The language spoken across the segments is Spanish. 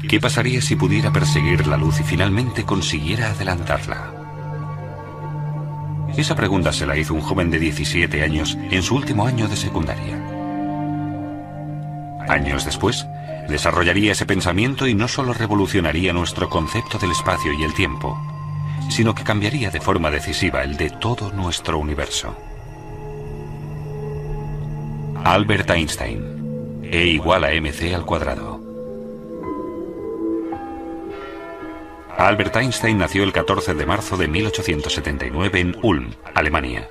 ¿Qué pasaría si pudiera perseguir la luz y finalmente consiguiera adelantarla? Esa pregunta se la hizo un joven de 17 años en su último año de secundaria. Años después, desarrollaría ese pensamiento y no solo revolucionaría nuestro concepto del espacio y el tiempo, sino que cambiaría de forma decisiva el de todo nuestro universo. Albert Einstein. E igual a mc al cuadrado. Albert Einstein nació el 14 de marzo de 1879 en Ulm, Alemania.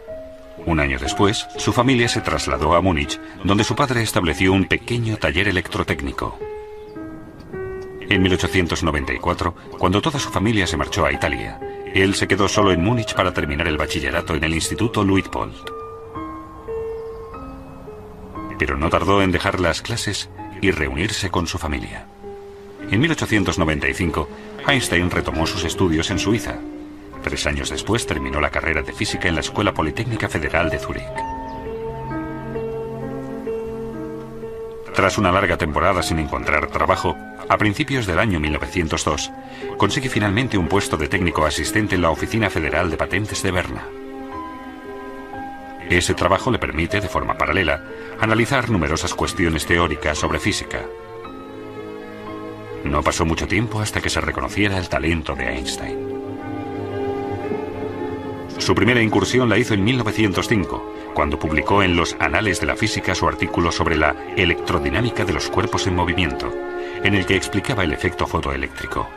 Un año después, su familia se trasladó a Múnich, donde su padre estableció un pequeño taller electrotécnico. En 1894, cuando toda su familia se marchó a Italia, él se quedó solo en Múnich para terminar el bachillerato en el Instituto Luitpold. Pero no tardó en dejar las clases y reunirse con su familia. En 1895, Einstein retomó sus estudios en Suiza. 3 años después terminó la carrera de física en la Escuela Politécnica Federal de Zúrich. Tras una larga temporada sin encontrar trabajo, a principios del año 1902, consigue finalmente un puesto de técnico asistente en la Oficina Federal de Patentes de Berna. Ese trabajo le permite, de forma paralela, analizar numerosas cuestiones teóricas sobre física. No pasó mucho tiempo hasta que se reconociera el talento de Einstein. Su primera incursión la hizo en 1905, cuando publicó en los Anales de la Física su artículo sobre la electrodinámica de los cuerpos en movimiento, en el que explicaba el efecto fotoeléctrico.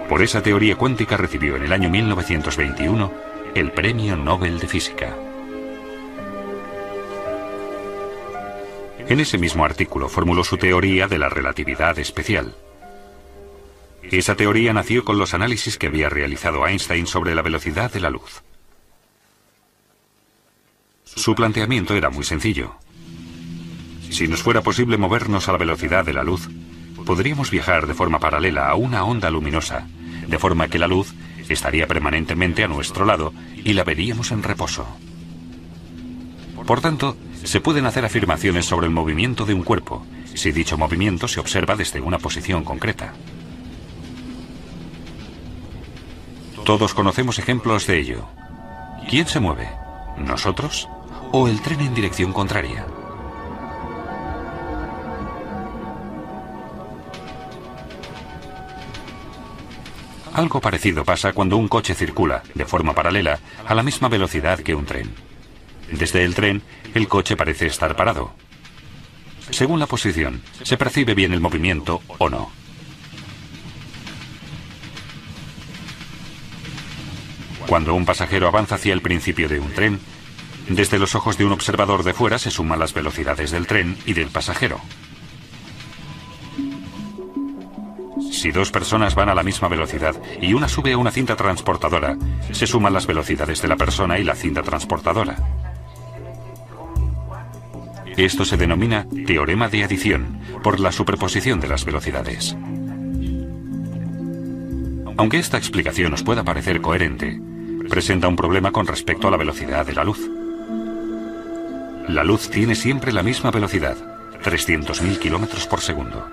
Por esa teoría cuántica recibió en el año 1921 el Premio Nobel de Física. En ese mismo artículo formuló su teoría de la relatividad especial. Esa teoría nació con los análisis que había realizado Einstein sobre la velocidad de la luz. Su planteamiento era muy sencillo. Si nos fuera posible movernos a la velocidad de la luz, podríamos viajar de forma paralela a una onda luminosa, de forma que la luz estaría permanentemente a nuestro lado y la veríamos en reposo. Por tanto, se pueden hacer afirmaciones sobre el movimiento de un cuerpo, si dicho movimiento se observa desde una posición concreta. Todos conocemos ejemplos de ello. ¿Quién se mueve? ¿Nosotros? ¿O el tren en dirección contraria? Algo parecido pasa cuando un coche circula, de forma paralela, a la misma velocidad que un tren. Desde el tren, el coche parece estar parado. Según la posición, se percibe bien el movimiento o no. Cuando un pasajero avanza hacia el principio de un tren, desde los ojos de un observador de fuera se suman las velocidades del tren y del pasajero. Si 2 personas van a la misma velocidad y una sube a una cinta transportadora, se suman las velocidades de la persona y la cinta transportadora. Esto se denomina teorema de adición, por la superposición de las velocidades. Aunque esta explicación nos pueda parecer coherente, presenta un problema con respecto a la velocidad de la luz. La luz tiene siempre la misma velocidad, 300.000 kilómetros por segundo.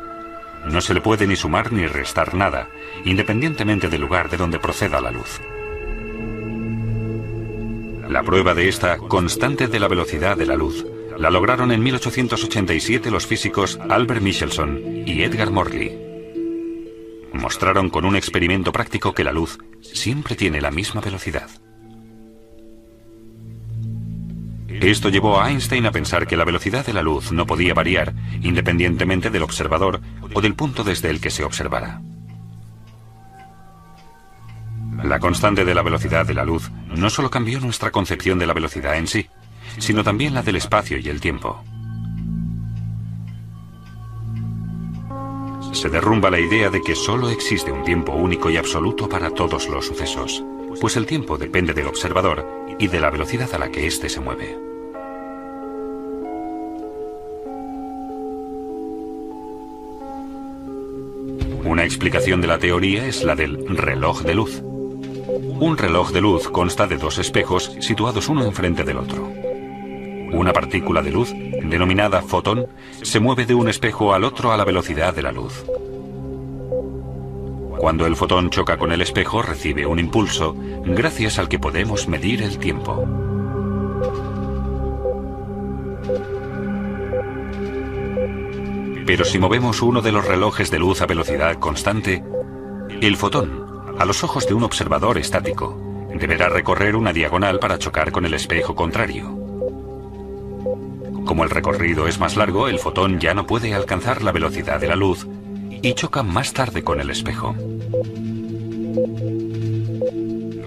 No se le puede ni sumar ni restar nada, independientemente del lugar de donde proceda la luz. La prueba de esta constante de la velocidad de la luz la lograron en 1887 los físicos Albert Michelson y Edgar Morley. Mostraron con un experimento práctico que la luz siempre tiene la misma velocidad. Esto llevó a Einstein a pensar que la velocidad de la luz no podía variar independientemente del observador o del punto desde el que se observara. La constante de la velocidad de la luz no solo cambió nuestra concepción de la velocidad en sí, sino también la del espacio y el tiempo. Se derrumba la idea de que solo existe un tiempo único y absoluto para todos los sucesos, pues el tiempo depende del observador y de la velocidad a la que éste se mueve. Una explicación de la teoría es la del reloj de luz. Un reloj de luz consta de 2 espejos situados uno enfrente del otro. Una partícula de luz, denominada fotón, se mueve de un espejo al otro a la velocidad de la luz. Cuando el fotón choca con el espejo, recibe un impulso, gracias al que podemos medir el tiempo. Pero si movemos uno de los relojes de luz a velocidad constante, el fotón, a los ojos de un observador estático, deberá recorrer una diagonal para chocar con el espejo contrario. Como el recorrido es más largo, el fotón ya no puede alcanzar la velocidad de la luz y choca más tarde con el espejo.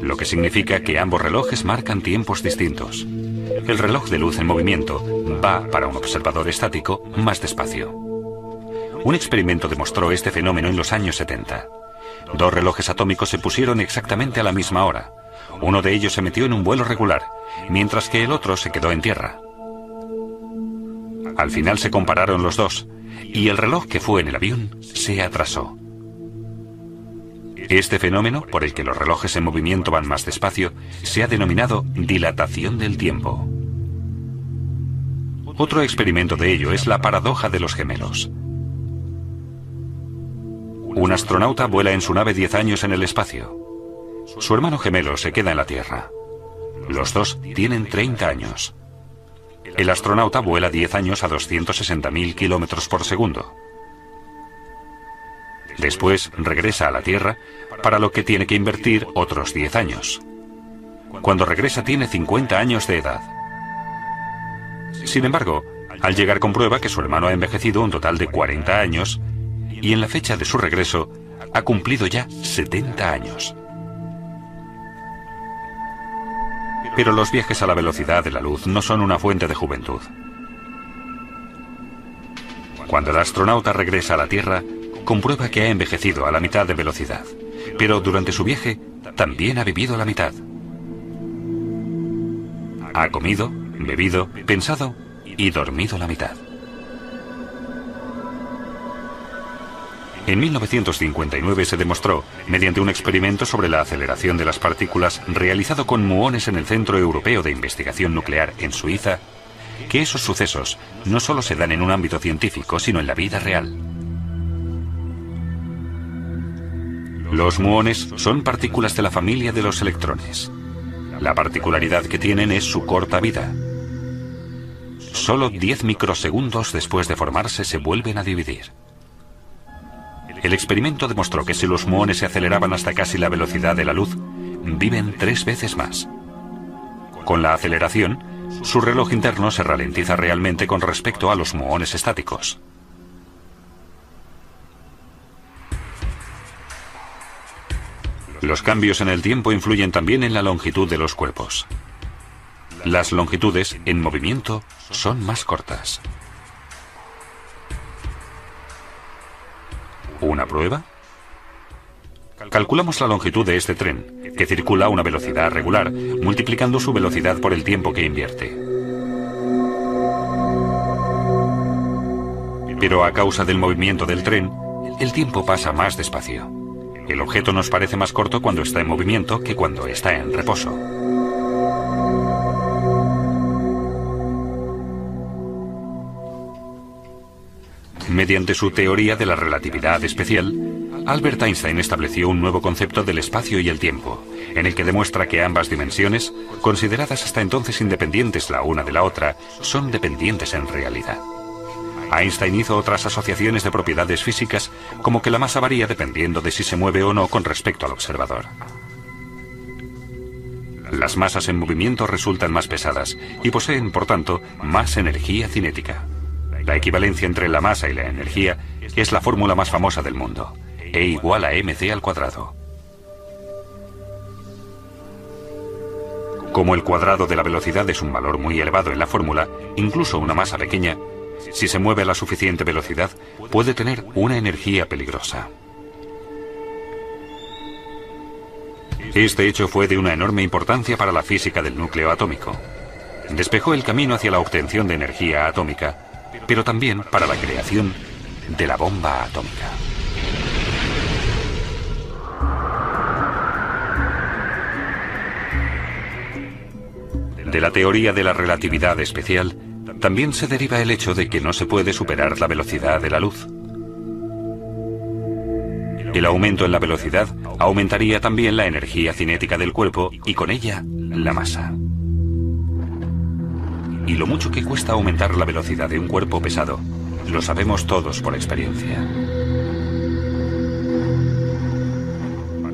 Lo que significa que ambos relojes marcan tiempos distintos. El reloj de luz en movimiento va, para un observador estático, más despacio. Un experimento demostró este fenómeno en los años 70. Dos relojes atómicos se pusieron exactamente a la misma hora. Uno de ellos se metió en un vuelo regular, mientras que el otro se quedó en tierra. Al final se compararon los dos, y el reloj que fue en el avión se atrasó. Este fenómeno, por el que los relojes en movimiento van más despacio, se ha denominado dilatación del tiempo. Otro experimento de ello es la paradoja de los gemelos. Un astronauta vuela en su nave 10 años en el espacio. Su hermano gemelo se queda en la Tierra. Los dos tienen 30 años. El astronauta vuela 10 años a 260.000 kilómetros por segundo. Después regresa a la Tierra, para lo que tiene que invertir otros 10 años. Cuando regresa tiene 50 años de edad. Sin embargo, al llegar comprueba que su hermano ha envejecido un total de 40 años y en la fecha de su regreso ha cumplido ya 70 años. Pero los viajes a la velocidad de la luz no son una fuente de juventud. Cuando el astronauta regresa a la Tierra, comprueba que ha envejecido a la mitad de velocidad, pero durante su viaje también ha vivido la mitad. Ha comido, bebido, pensado y dormido la mitad. En 1959 se demostró, mediante un experimento sobre la aceleración de las partículas realizado con muones en el Centro Europeo de Investigación Nuclear en Suiza, que esos sucesos no solo se dan en un ámbito científico, sino en la vida real. Los muones son partículas de la familia de los electrones. La particularidad que tienen es su corta vida. Solo 10 microsegundos después de formarse se vuelven a dividir. El experimento demostró que si los muones se aceleraban hasta casi la velocidad de la luz, viven 3 veces más. Con la aceleración, su reloj interno se ralentiza realmente con respecto a los muones estáticos. Los cambios en el tiempo influyen también en la longitud de los cuerpos. Las longitudes en movimiento son más cortas. ¿Una prueba? Calculamos la longitud de este tren, que circula a una velocidad regular, multiplicando su velocidad por el tiempo que invierte. Pero a causa del movimiento del tren, el tiempo pasa más despacio. El objeto nos parece más corto cuando está en movimiento que cuando está en reposo. Mediante su teoría de la relatividad especial, Albert Einstein estableció un nuevo concepto del espacio y el tiempo, en el que demuestra que ambas dimensiones, consideradas hasta entonces independientes la una de la otra, son dependientes en realidad. Einstein hizo otras asociaciones de propiedades físicas, como que la masa varía dependiendo de si se mueve o no con respecto al observador. Las masas en movimiento resultan más pesadas y poseen, por tanto, más energía cinética. La equivalencia entre la masa y la energía es la fórmula más famosa del mundo, E igual a mc². Como el cuadrado de la velocidad es un valor muy elevado en la fórmula, incluso una masa pequeña, si se mueve a la suficiente velocidad, puede tener una energía peligrosa. Este hecho fue de una enorme importancia para la física del núcleo atómico. Despejó el camino hacia la obtención de energía atómica, pero también para la creación de la bomba atómica. De la teoría de la relatividad especial, también se deriva el hecho de que no se puede superar la velocidad de la luz. El aumento en la velocidad aumentaría también la energía cinética del cuerpo y con ella la masa. Y lo mucho que cuesta aumentar la velocidad de un cuerpo pesado, lo sabemos todos por experiencia.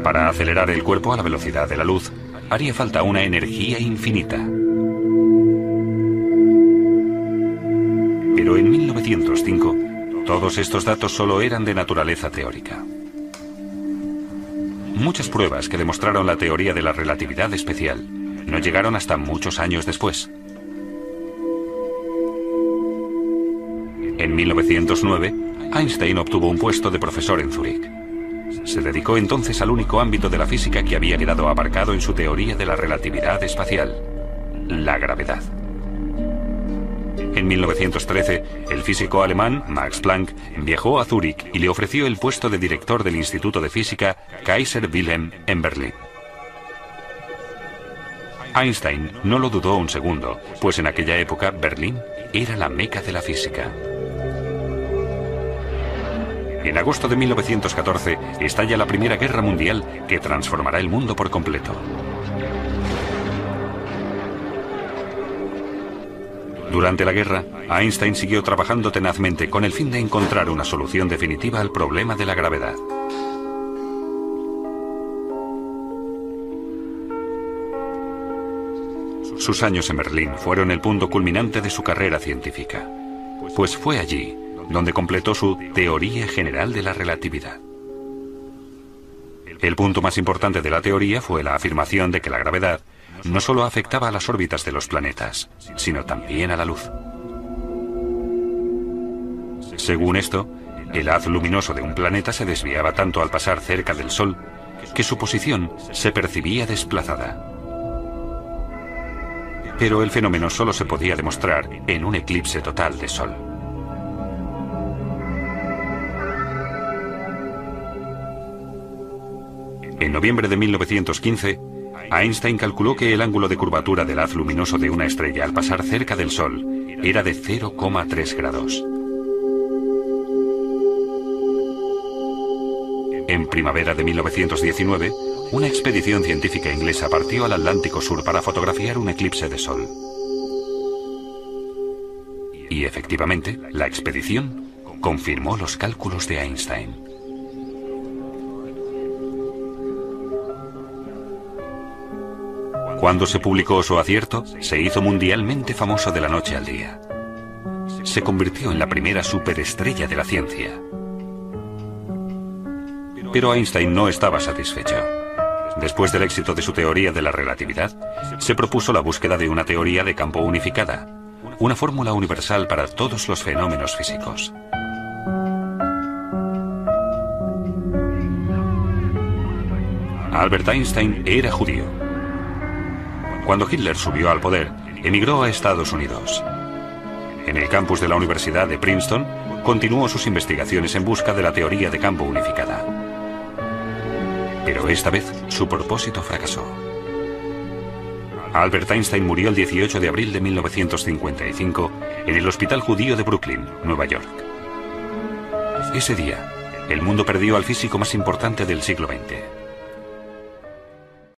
Para acelerar el cuerpo a la velocidad de la luz, haría falta una energía infinita. Pero en 1905, todos estos datos solo eran de naturaleza teórica. Muchas pruebas que demostraron la teoría de la relatividad especial no llegaron hasta muchos años después. En 1909, Einstein obtuvo un puesto de profesor en Zúrich. Se dedicó entonces al único ámbito de la física que había quedado aparcado en su teoría de la relatividad espacial, la gravedad. En 1913, el físico alemán Max Planck viajó a Zúrich y le ofreció el puesto de director del Instituto de Física Kaiser Wilhelm en Berlín. Einstein no lo dudó un segundo, pues en aquella época Berlín era la meca de la física. En agosto de 1914 estalla la Primera Guerra Mundial que transformará el mundo por completo. Durante la guerra, Einstein siguió trabajando tenazmente con el fin de encontrar una solución definitiva al problema de la gravedad. Sus años en Berlín fueron el punto culminante de su carrera científica, pues fue allí donde completó su teoría general de la relatividad. El punto más importante de la teoría fue la afirmación de que la gravedad no solo afectaba a las órbitas de los planetas, sino también a la luz. Según esto, el haz luminoso de un planeta se desviaba tanto al pasar cerca del Sol que su posición se percibía desplazada. Pero el fenómeno solo se podía demostrar en un eclipse total de Sol. En noviembre de 1915, Einstein calculó que el ángulo de curvatura del haz luminoso de una estrella al pasar cerca del Sol era de 0,3 grados. En primavera de 1919, una expedición científica inglesa partió al Atlántico Sur para fotografiar un eclipse de Sol. Y efectivamente, la expedición confirmó los cálculos de Einstein. Cuando se publicó su acierto, se hizo mundialmente famoso de la noche al día. Se convirtió en la primera superestrella de la ciencia. Pero Einstein no estaba satisfecho. Después del éxito de su teoría de la relatividad, se propuso la búsqueda de una teoría de campo unificada, una fórmula universal para todos los fenómenos físicos. Albert Einstein era judío. Cuando Hitler subió al poder, emigró a Estados Unidos. En el campus de la Universidad de Princeton, continuó sus investigaciones en busca de la teoría de campo unificada. Pero esta vez, su propósito fracasó. Albert Einstein murió el 18 de abril de 1955 en el Hospital Judío de Brooklyn, Nueva York. Ese día, el mundo perdió al físico más importante del siglo XX.